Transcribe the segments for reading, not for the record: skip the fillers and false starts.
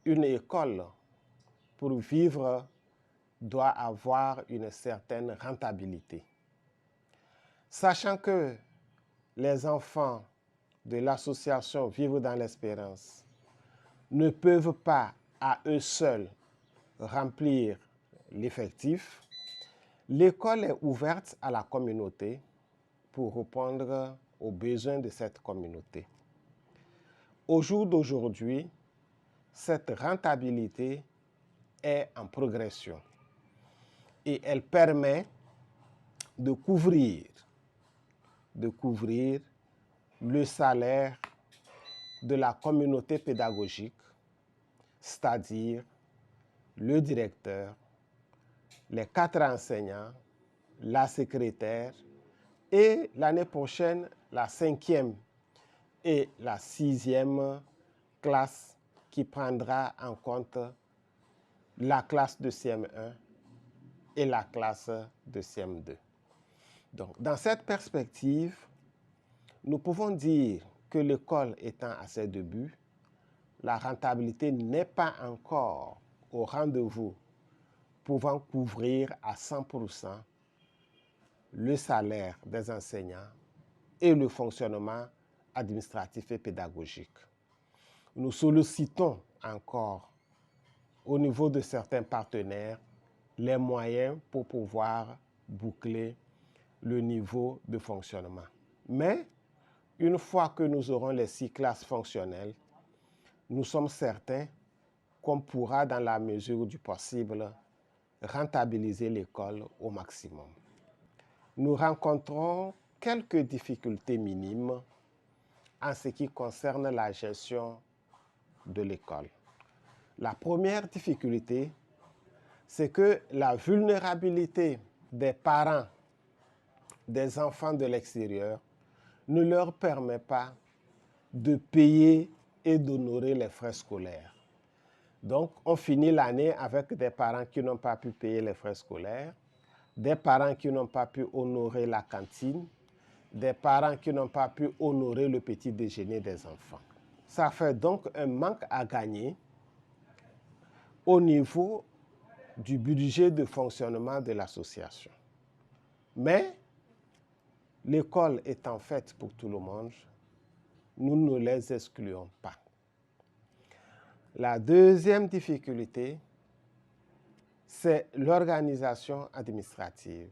une école, pour vivre, doit avoir une certaine rentabilité. Sachant que les enfants de l'association Vivre dans l'Espérance ne peuvent pas à eux seuls remplir l'effectif, l'école est ouverte à la communauté pour répondre aux besoins de cette communauté. Au jour d'aujourd'hui, cette rentabilité est en progression et elle permet de couvrir le salaire de la communauté pédagogique, c'est-à-dire le directeur, les 4 enseignants, la secrétaire et l'année prochaine, la 5e et la 6e classe qui prendra en compte la classe de CM1 et la classe de CM2. Donc, dans cette perspective, nous pouvons dire que l'école étant à ses débuts, la rentabilité n'est pas encore au rendez-vous, pouvant couvrir à 100% le salaire des enseignants et le fonctionnement administratif et pédagogique. Nous sollicitons encore, au niveau de certains partenaires, les moyens pour pouvoir boucler le niveau de fonctionnement. Mais, une fois que nous aurons les 6 classes fonctionnelles, nous sommes certains qu'on pourra, dans la mesure du possible, rentabiliser l'école au maximum. Nous rencontrons quelques difficultés minimes en ce qui concerne la gestion de l'école. La première difficulté, c'est que la vulnérabilité des parents des enfants de l'extérieur ne leur permet pas de payer et d'honorer les frais scolaires. Donc, on finit l'année avec des parents qui n'ont pas pu payer les frais scolaires, des parents qui n'ont pas pu honorer la cantine, des parents qui n'ont pas pu honorer le petit déjeuner des enfants. Ça fait donc un manque à gagner au niveau du budget de fonctionnement de l'association. Mais l'école étant faite pour tout le monde, nous ne les excluons pas. La deuxième difficulté, c'est l'organisation administrative.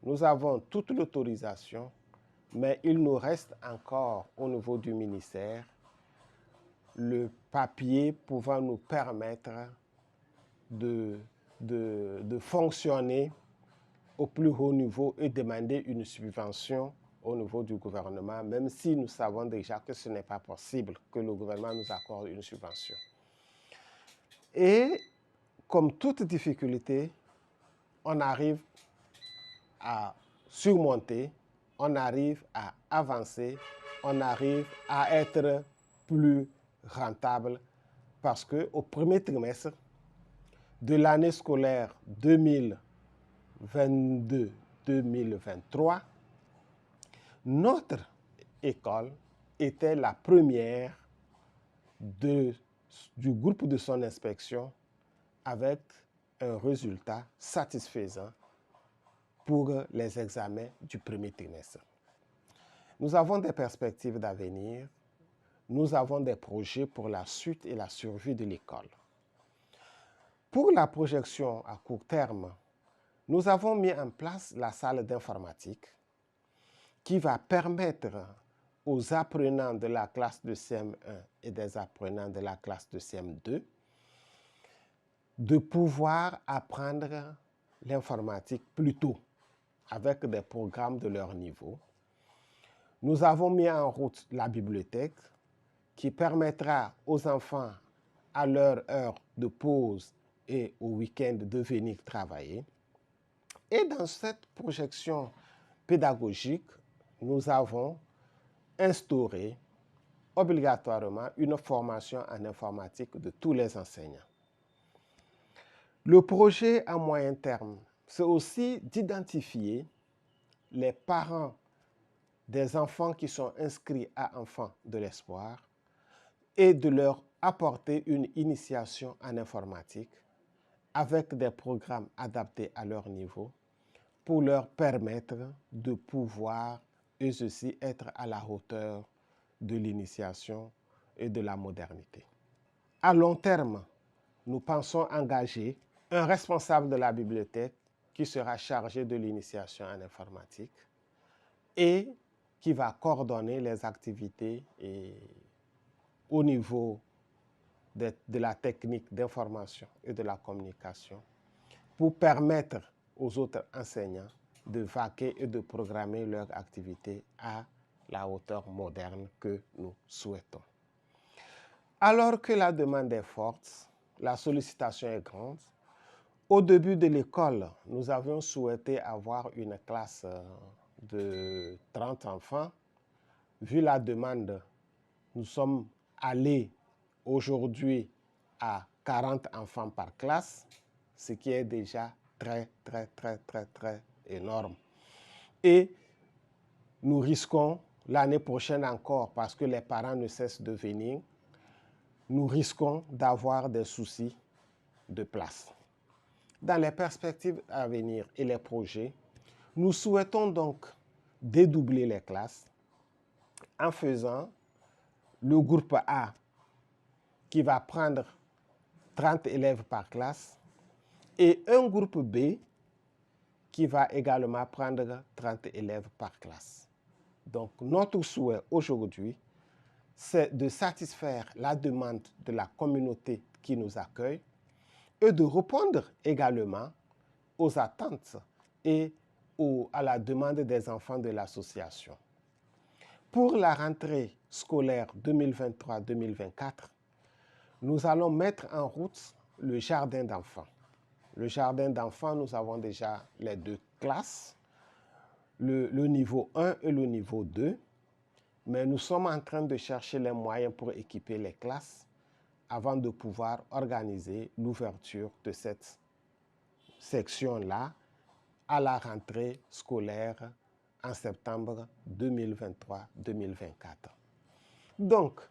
Nous avons toute l'autorisation, mais il nous reste encore au niveau du ministère le papier pouvant nous permettre de fonctionner au plus haut niveau et demander une subvention au niveau du gouvernement, même si nous savons déjà que ce n'est pas possible que le gouvernement nous accorde une subvention. Et comme toute difficulté, on arrive à surmonter, on arrive à avancer, on arrive à être plus rentable parce qu'au premier trimestre de l'année scolaire 2022-2023, notre école était la première du groupe de son inspection avec un résultat satisfaisant pour les examens du premier trimestre. Nous avons des perspectives d'avenir, nous avons des projets pour la suite et la survie de l'école. Pour la projection à court terme, nous avons mis en place la salle d'informatique qui va permettre aux apprenants de la classe de CM1 et des apprenants de la classe de CM2 de pouvoir apprendre l'informatique plus tôt avec des programmes de leur niveau. Nous avons mis en route la bibliothèque qui permettra aux enfants à leur heure de pause et au week-end de venir travailler. Et dans cette projection pédagogique, nous avons instauré obligatoirement une formation en informatique de tous les enseignants. Le projet à moyen terme, c'est aussi d'identifier les parents des enfants qui sont inscrits à Enfants de l'Espoir et de leur apporter une initiation en informatique avec des programmes adaptés à leur niveau pour leur permettre de pouvoir eux aussi être à la hauteur de l'initiation et de la modernité. À long terme, nous pensons engager un responsable de la bibliothèque qui sera chargé de l'initiation en informatique et qui va coordonner les activités au niveau de la technique d'information et de la communication pour permettre aux autres enseignants de vaquer et de programmer leur activité à la hauteur moderne que nous souhaitons. Alors que la demande est forte, la sollicitation est grande, au début de l'école, nous avions souhaité avoir une classe de 30 enfants. Vu la demande, nous sommes allés aujourd'hui à 40 enfants par classe, ce qui est déjà très énorme. Et nous risquons l'année prochaine encore, parce que les parents ne cessent de venir, nous risquons d'avoir des soucis de place. Dans les perspectives à venir et les projets, nous souhaitons donc dédoubler les classes en faisant le groupe A qui va prendre 30 élèves par classe et un groupe B qui va également prendre 30 élèves par classe. Donc notre souhait aujourd'hui, c'est de satisfaire la demande de la communauté qui nous accueille et de répondre également aux attentes et à la demande des enfants de l'association. Pour la rentrée scolaire 2023-2024, nous allons mettre en route le jardin d'enfants. Le jardin d'enfants, nous avons déjà les deux classes, le niveau 1 et le niveau 2, mais nous sommes en train de chercher les moyens pour équiper les classes avant de pouvoir organiser l'ouverture de cette section-là à la rentrée scolaire en septembre 2023-2024. Donc,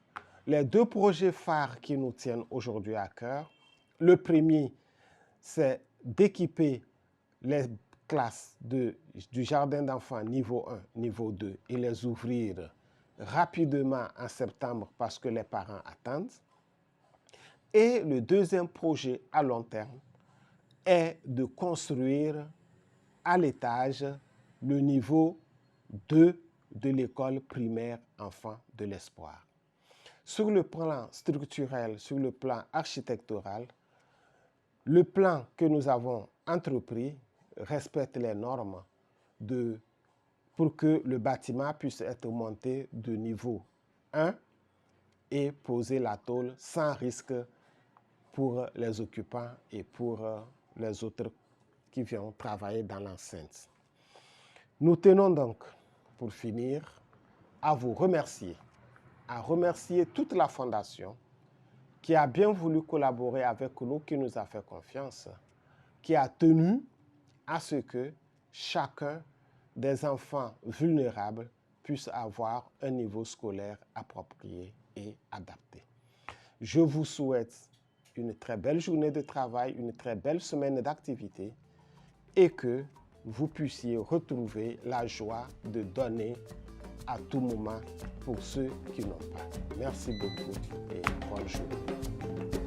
les deux projets phares qui nous tiennent aujourd'hui à cœur, le premier, c'est d'équiper les classes du jardin d'enfants niveau 1, niveau 2 et les ouvrir rapidement en septembre parce que les parents attendent. Et le deuxième projet à long terme est de construire à l'étage le niveau 2 de l'école primaire enfants de l'espoir. Sur le plan structurel, sur le plan architectural, le plan que nous avons entrepris respecte les normes pour que le bâtiment puisse être monté de niveau 1 et poser la tôle sans risque pour les occupants et pour les autres qui viennent travailler dans l'enceinte. Nous tenons donc, pour finir, à vous remercier, à remercier toute la Fondation qui a bien voulu collaborer avec nous, qui nous a fait confiance, qui a tenu à ce que chacun des enfants vulnérables puisse avoir un niveau scolaire approprié et adapté. Je vous souhaite une très belle journée de travail, une très belle semaine d'activité et que vous puissiez retrouver la joie de donner à tout moment pour ceux qui n'ont pas. Merci beaucoup et bonne journée.